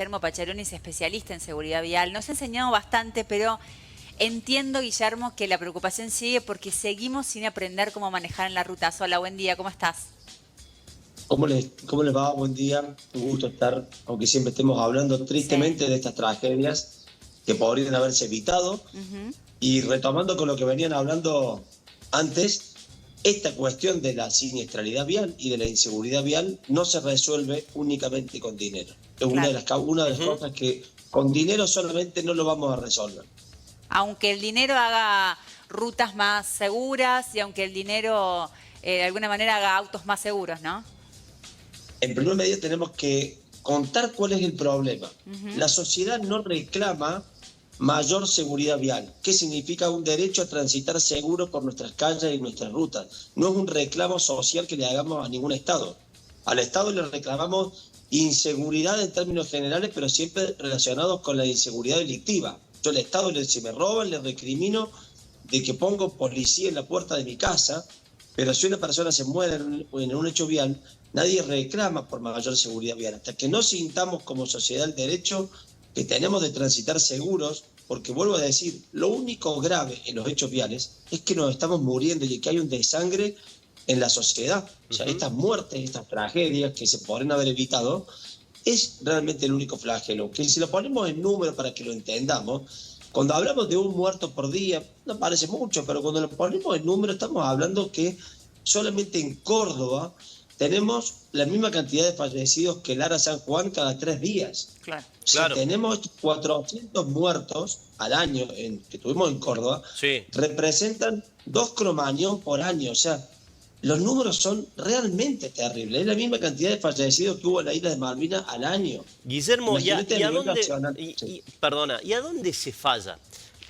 Guillermo Pacharoni es especialista en seguridad vial. Nos ha enseñado bastante, pero entiendo, Guillermo, que la preocupación sigue porque seguimos sin aprender cómo manejar en la ruta sola. Buen día, ¿cómo estás? ¿Cómo les va? Buen día. Un gusto estar, aunque siempre estemos hablando Sí. tristemente de estas tragedias que podrían haberse evitado. Ujú. Y retomando con lo que venían hablando antes, esta cuestión de la siniestralidad vial y de la inseguridad vial no se resuelve únicamente con dinero. Es Claro. una de las Ujú. cosas que con dinero solamente no lo vamos a resolver. Aunque el dinero haga rutas más seguras y aunque el dinero de alguna manera haga autos más seguros, ¿no? En primer medida tenemos que contar cuál es el problema. Ujú. La sociedad no reclama mayor seguridad vial. ¿Qué significa un derecho a transitar seguro por nuestras calles y nuestras rutas? No es un reclamo social que le hagamos a ningún Estado. Al Estado le reclamamos inseguridad en términos generales, pero siempre relacionados con la inseguridad delictiva. Yo al Estado, si me roban, le recrimino de que pongo policía en la puerta de mi casa, pero si una persona se muere en un hecho vial, nadie reclama por mayor seguridad vial. Hasta que no sintamos como sociedad el derecho que tenemos de transitar seguros, porque vuelvo a decir, lo único grave en los hechos viales es que nos estamos muriendo y que hay un desangre en la sociedad. O sea, Ujú. estas muertes, estas tragedias que se podrían haber evitado, es realmente el único flagelo. Que si lo ponemos en número para que lo entendamos, cuando hablamos de un muerto por día, no parece mucho, pero cuando lo ponemos en número estamos hablando que solamente en Córdoba tenemos la misma cantidad de fallecidos que Lara San Juan cada 3 días. Claro. O sea, Claro, tenemos 400 muertos al año que tuvimos en Córdoba, sí. representan 2 cromañón por año. O sea, los números son realmente terribles. Es la misma cantidad de fallecidos que hubo en la isla de Malvinas al año. Guillermo, Imagínate a y a nivel dónde, nacional. Sí. perdona, ¿y a dónde se falla?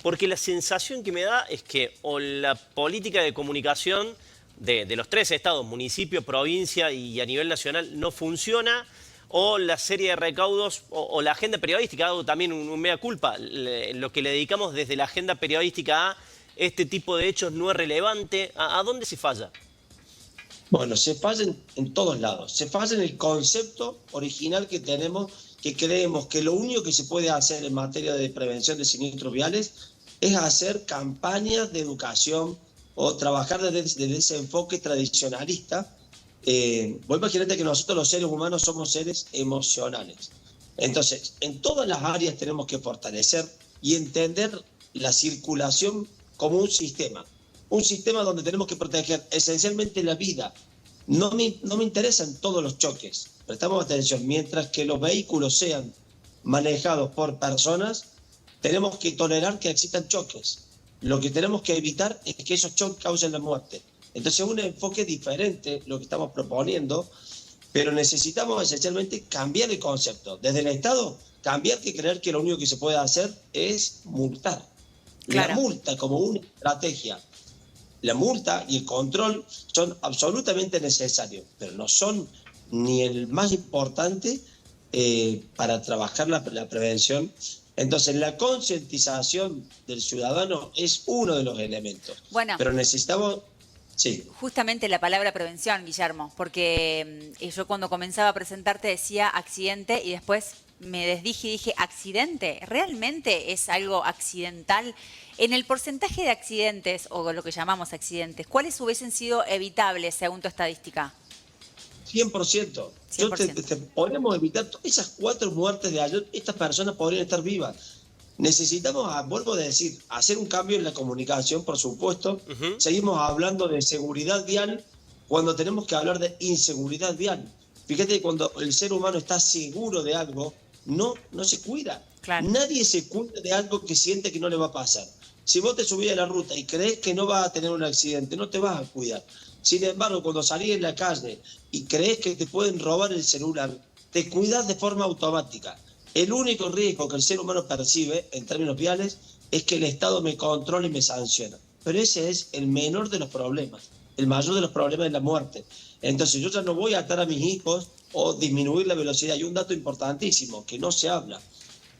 Porque la sensación que me da es que o la política de comunicación de los tres estados, municipio, provincia y a nivel nacional, no funciona, o la serie de recaudos, o la agenda periodística, hago también un mea culpa, lo que le dedicamos desde la agenda periodística a este tipo de hechos no es relevante. ¿A dónde se falla? Bueno, se falla en todos lados. Se falla en el concepto original que tenemos, que creemos que lo único que se puede hacer en materia de prevención de siniestros viales es hacer campañas de educación o trabajar desde ese enfoque tradicionalista. Vos imaginate que nosotros los seres humanos somos seres emocionales. Entonces, en todas las áreas tenemos que fortalecer y entender la circulación como un sistema. Un sistema donde tenemos que proteger esencialmente la vida. No me interesan todos los choques. Prestamos atención. Mientras que los vehículos sean manejados por personas, tenemos que tolerar que existan choques. Lo que tenemos que evitar es que esos choques causen la muerte. Entonces, un enfoque diferente lo que estamos proponiendo, pero necesitamos esencialmente cambiar el concepto. Desde el Estado, cambiar que creer que lo único que se puede hacer es multar. La Claro. multa como una estrategia, la multa y el control son absolutamente necesarios, pero no son ni el más importante para trabajar la prevención. Entonces, la concientización del ciudadano es uno de los elementos, Bueno, pero necesitamos, sí, justamente la palabra prevención, Guillermo, porque yo cuando comenzaba a presentarte decía accidente y después me desdije y dije, ¿accidente? ¿Realmente es algo accidental? En el porcentaje de accidentes, o lo que llamamos accidentes, ¿cuáles hubiesen sido evitables según tu estadística? 100%. Yo te, 100%. te podemos evitar esas 4 muertes de ayer, estas personas podrían estar vivas. Necesitamos, vuelvo a decir, hacer un cambio en la comunicación, por supuesto. Ujú. Seguimos hablando de seguridad vial cuando tenemos que hablar de inseguridad vial. Fíjate que cuando el ser humano está seguro de algo, no se cuida. Claro. Nadie se cuida de algo que siente que no le va a pasar. Si vos te subís a la ruta y crees que no vas a tener un accidente, no te vas a cuidar. Sin embargo, cuando salís en la calle y crees que te pueden robar el celular, te cuidas de forma automática. El único riesgo que el ser humano percibe en términos viales es que el Estado me controle y me sanciona. Pero ese es el menor de los problemas. El mayor de los problemas es la muerte. Entonces yo ya no voy a atar a mis hijos o disminuir la velocidad. Y un dato importantísimo que no se habla.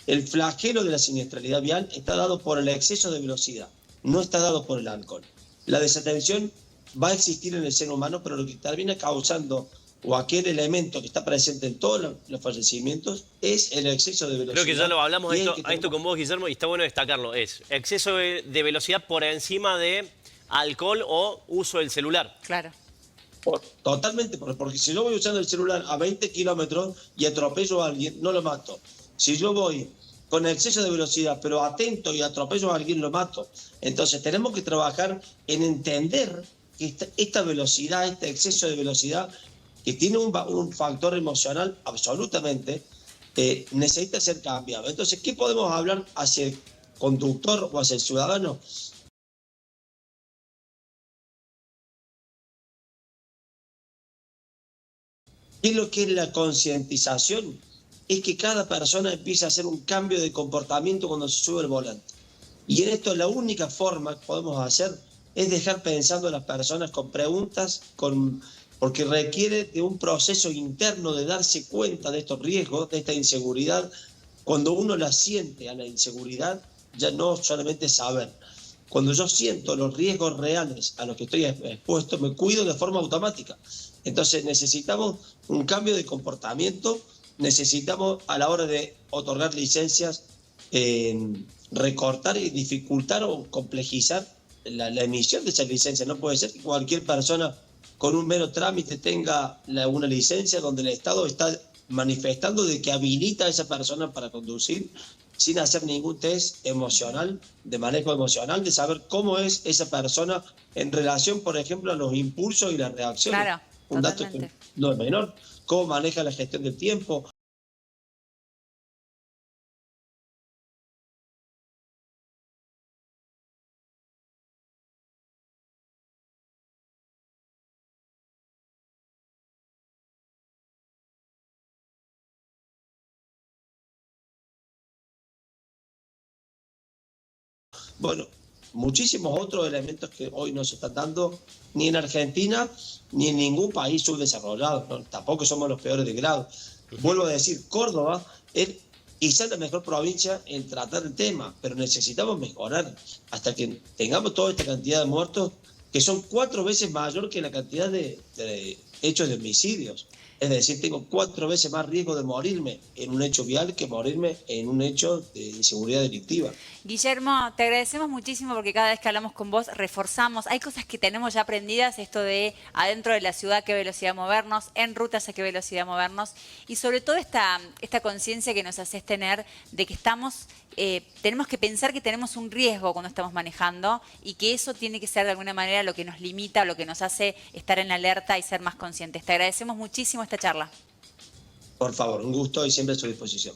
El flagelo de la siniestralidad vial está dado por el exceso de velocidad, no está dado por el alcohol. La desatención va a existir en el ser humano, pero lo que termina causando o aquel elemento que está presente en todos los fallecimientos es el exceso de velocidad. Creo que ya lo hablamos Y a es el esto, que tenemos- con vos, Guillermo, y está bueno destacarlo. Es exceso de velocidad por encima de alcohol o uso del celular. Claro. Totalmente, porque si yo voy usando el celular a 20 kilómetros y atropello a alguien, no lo mato. Si yo voy con exceso de velocidad, pero atento y atropello a alguien, lo mato. Entonces tenemos que trabajar en entender que esta velocidad, este exceso de velocidad, que tiene un factor emocional absolutamente, necesita ser cambiado. Entonces, ¿qué podemos hablar hacia el conductor o hacia el ciudadano? ¿Qué es lo que es la concientización? Es que cada persona empiece a hacer un cambio de comportamiento cuando se sube al volante. Y en esto la única forma que podemos hacer es dejar pensando a las personas con preguntas, porque requiere de un proceso interno de darse cuenta de estos riesgos, de esta inseguridad. Cuando uno la siente a la inseguridad, ya no solamente saber. Cuando yo siento los riesgos reales a los que estoy expuesto, me cuido de forma automática. Entonces necesitamos un cambio de comportamiento, necesitamos a la hora de otorgar licencias, recortar y dificultar o complejizar la emisión de esa licencia. No puede ser que cualquier persona con un mero trámite tenga una licencia donde el Estado está manifestando de que habilita a esa persona para conducir sin hacer ningún test emocional, de manejo emocional, de saber cómo es esa persona en relación, por ejemplo, a los impulsos y las reacciones. Claro, Un dato totalmente. que no es menor. Cómo maneja la gestión del tiempo. Bueno, muchísimos otros elementos que hoy no se están dando ni en Argentina ni en ningún país subdesarrollado, ¿no? Tampoco somos los peores de grado. Vuelvo a decir, Córdoba es quizás la mejor provincia en tratar el tema, pero necesitamos mejorar hasta que tengamos toda esta cantidad de muertos, que son 4 veces mayor que la cantidad de hechos de homicidios. Es decir, tengo 4 veces más riesgo de morirme en un hecho vial que morirme en un hecho de inseguridad delictiva. Guillermo, te agradecemos muchísimo porque cada vez que hablamos con vos reforzamos. Hay cosas que tenemos ya aprendidas, esto de adentro de la ciudad a qué velocidad movernos, en rutas a qué velocidad movernos y sobre todo esta conciencia que nos haces tener de que tenemos que pensar que tenemos un riesgo cuando estamos manejando y que eso tiene que ser de alguna manera lo que nos limita, lo que nos hace estar en alerta y ser más conscientes. Te agradecemos muchísimo esta charla. Por favor, un gusto y siempre a su disposición.